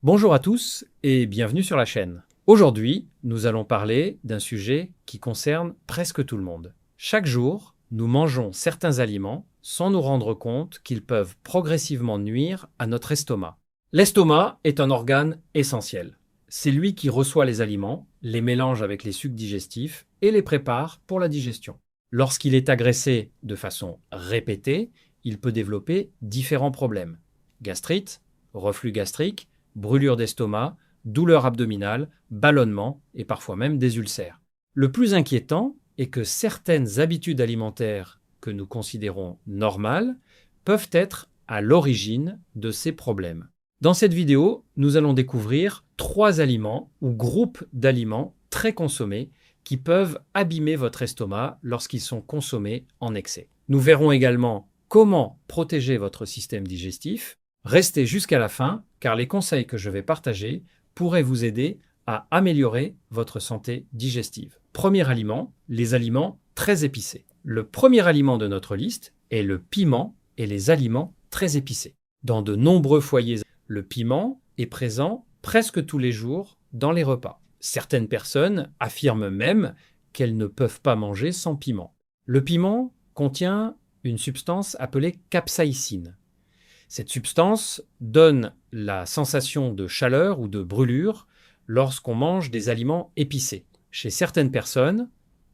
Bonjour à tous et bienvenue sur la chaîne. Aujourd'hui, nous allons parler d'un sujet qui concerne presque tout le monde. Chaque jour, nous mangeons certains aliments sans nous rendre compte qu'ils peuvent progressivement nuire à notre estomac. L'estomac est un organe essentiel. C'est lui qui reçoit les aliments, les mélange avec les sucs digestifs et les prépare pour la digestion. Lorsqu'il est agressé de façon répétée, il peut développer différents problèmes. Gastrite, reflux gastrique, brûlure d'estomac, douleur abdominale, ballonnement et parfois même des ulcères. Le plus inquiétant est que certaines habitudes alimentaires que nous considérons normales peuvent être à l'origine de ces problèmes. Dans cette vidéo, nous allons découvrir 3 aliments ou groupes d'aliments très consommés qui peuvent abîmer votre estomac lorsqu'ils sont consommés en excès. Nous verrons également comment protéger votre système digestif. Restez jusqu'à la fin car les conseils que je vais partager pourraient vous aider à améliorer votre santé digestive. Premier aliment, les aliments très épicés. Le premier aliment de notre liste est le piment et les aliments très épicés. Dans de nombreux foyers, le piment est présent presque tous les jours dans les repas. Certaines personnes affirment même qu'elles ne peuvent pas manger sans piment. Le piment contient une substance appelée capsaïcine. Cette substance donne la sensation de chaleur ou de brûlure lorsqu'on mange des aliments épicés. Chez certaines personnes,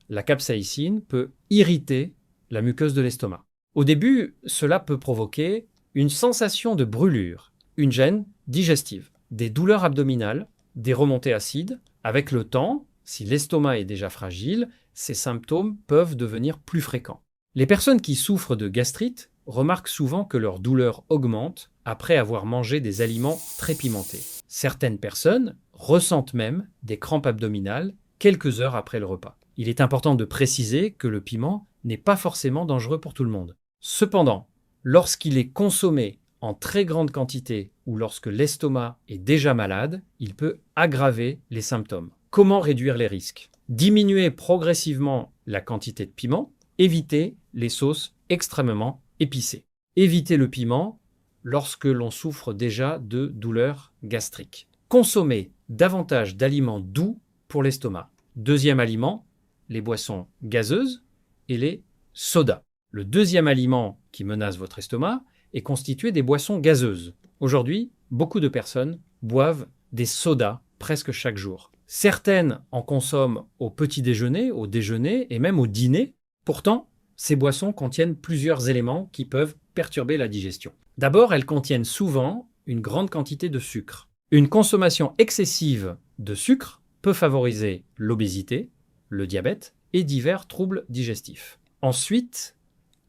la capsaïcine peut irriter la muqueuse de l'estomac. Au début, cela peut provoquer une sensation de brûlure, une gêne digestive, des douleurs abdominales, des remontées acides. Avec le temps, si l'estomac est déjà fragile, ces symptômes peuvent devenir plus fréquents. Les personnes qui souffrent de gastrite remarquent souvent que leur douleur augmente après avoir mangé des aliments très pimentés. Certaines personnes ressentent même des crampes abdominales quelques heures après le repas. Il est important de préciser que le piment n'est pas forcément dangereux pour tout le monde. Cependant, lorsqu'il est consommé en très grande quantité ou lorsque l'estomac est déjà malade, il peut aggraver les symptômes. Comment réduire les risques? Diminuer progressivement la quantité de piment, éviter les sauces extrêmement épicées. Éviter le piment lorsque l'on souffre déjà de douleurs gastriques. Consommer davantage d'aliments doux pour l'estomac. Deuxième aliment, les boissons gazeuses et les sodas. Le deuxième aliment qui menace votre estomac est constitué des boissons gazeuses. Aujourd'hui, beaucoup de personnes boivent des sodas presque chaque jour. Certaines en consomment au petit déjeuner, au déjeuner et même au dîner. Pourtant, ces boissons contiennent plusieurs éléments qui peuvent perturber la digestion. D'abord, elles contiennent souvent une grande quantité de sucre. Une consommation excessive de sucre peut favoriser l'obésité, le diabète et divers troubles digestifs. Ensuite,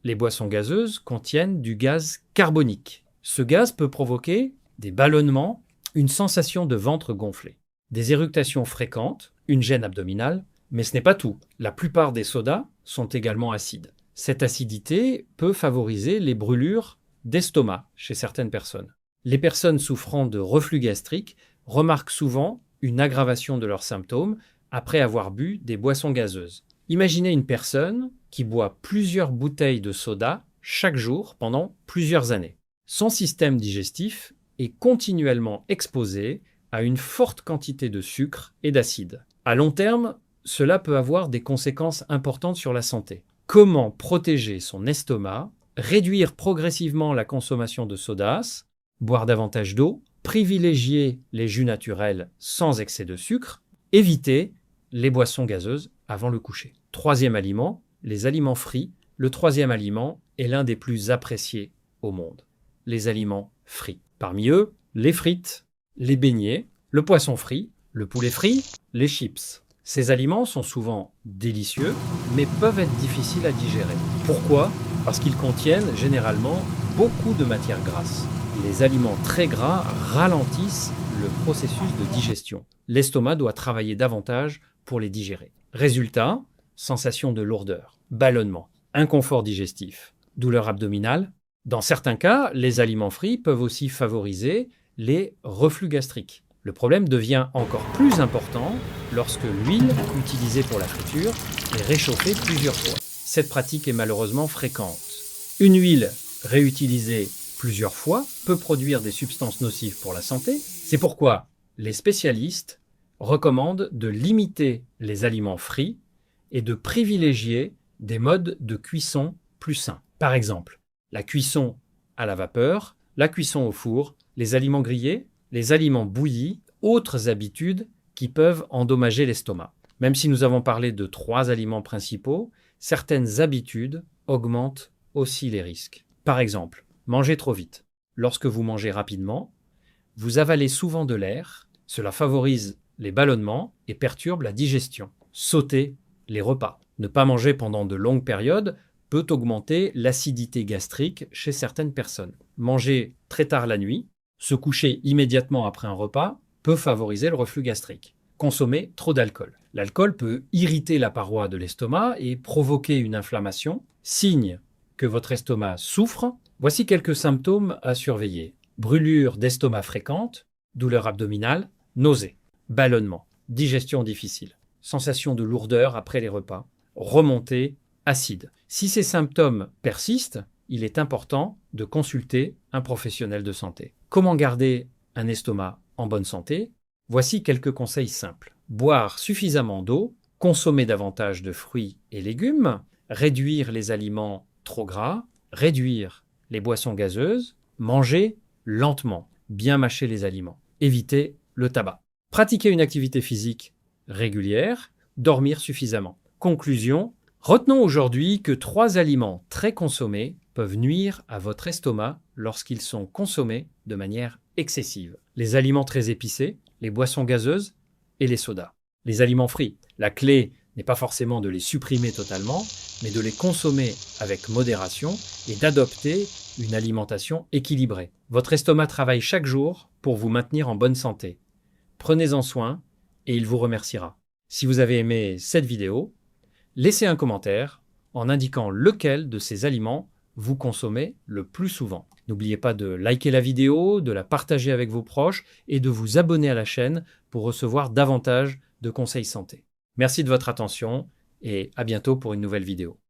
les boissons gazeuses contiennent du gaz carbonique. Ce gaz peut provoquer des ballonnements, une sensation de ventre gonflé, des éructations fréquentes, une gêne abdominale, mais ce n'est pas tout. La plupart des sodas sont également acides. Cette acidité peut favoriser les brûlures d'estomac chez certaines personnes. Les personnes souffrant de reflux gastrique remarquent souvent une aggravation de leurs symptômes après avoir bu des boissons gazeuses. Imaginez une personne qui boit plusieurs bouteilles de soda chaque jour pendant plusieurs années. Son système digestif est continuellement exposé à une forte quantité de sucre et d'acide. À long terme, cela peut avoir des conséquences importantes sur la santé. Comment protéger son estomac? Réduire progressivement la consommation de sodas, boire davantage d'eau, privilégier les jus naturels sans excès de sucre, éviter les boissons gazeuses avant le coucher. Troisième aliment, les aliments frits. Le troisième aliment est l'un des plus appréciés au monde, les aliments frits. Parmi eux, les frites, les beignets, le poisson frit, le poulet frit, les chips. Ces aliments sont souvent délicieux, mais peuvent être difficiles à digérer. Pourquoi? Parce qu'ils contiennent généralement beaucoup de matières grasses. Les aliments très gras ralentissent le processus de digestion. L'estomac doit travailler davantage pour les digérer. Résultat, sensation de lourdeur, ballonnement, inconfort digestif, douleur abdominale. Dans certains cas, les aliments frits peuvent aussi favoriser les reflux gastriques. Le problème devient encore plus important lorsque l'huile utilisée pour la friture est réchauffée plusieurs fois. Cette pratique est malheureusement fréquente. Une huile réutilisée plusieurs fois peut produire des substances nocives pour la santé. C'est pourquoi les spécialistes recommandent de limiter les aliments frits et de privilégier des modes de cuisson plus sains. Par exemple, la cuisson à la vapeur, la cuisson au four, les aliments grillés, les aliments bouillis, autres habitudes qui peuvent endommager l'estomac. Même si nous avons parlé de 3 aliments principaux, certaines habitudes augmentent aussi les risques. Par exemple, manger trop vite. Lorsque vous mangez rapidement, vous avalez souvent de l'air, cela favorise les ballonnements et perturbe la digestion. Sauter les repas. Ne pas manger pendant de longues périodes peut augmenter l'acidité gastrique chez certaines personnes. Manger très tard la nuit, se coucher immédiatement après un repas peut favoriser le reflux gastrique. Consommer trop d'alcool. L'alcool peut irriter la paroi de l'estomac et provoquer une inflammation, signe que votre estomac souffre. Voici quelques symptômes à surveiller. Brûlure d'estomac fréquente, douleur abdominale, nausées, ballonnement, digestion difficile, sensation de lourdeur après les repas, remontée acide. Si ces symptômes persistent, il est important de consulter un professionnel de santé. Comment garder un estomac en bonne santé? Voici quelques conseils simples. Boire suffisamment d'eau, consommer davantage de fruits et légumes, réduire les aliments trop gras, réduire les boissons gazeuses, manger lentement, bien mâcher les aliments, éviter le tabac. Pratiquer une activité physique régulière, dormir suffisamment. Conclusion, retenons aujourd'hui que 3 aliments très consommés peuvent nuire à votre estomac lorsqu'ils sont consommés de manière excessive. Les aliments très épicés, les boissons gazeuses et les sodas. Les aliments frits. La clé n'est pas forcément de les supprimer totalement, mais de les consommer avec modération et d'adopter une alimentation équilibrée. Votre estomac travaille chaque jour pour vous maintenir en bonne santé. Prenez-en soin et il vous remerciera. Si vous avez aimé cette vidéo, laissez un commentaire en indiquant lequel de ces aliments vous consommez le plus souvent. N'oubliez pas de liker la vidéo, de la partager avec vos proches et de vous abonner à la chaîne pour recevoir davantage de conseils santé. Merci de votre attention et à bientôt pour une nouvelle vidéo.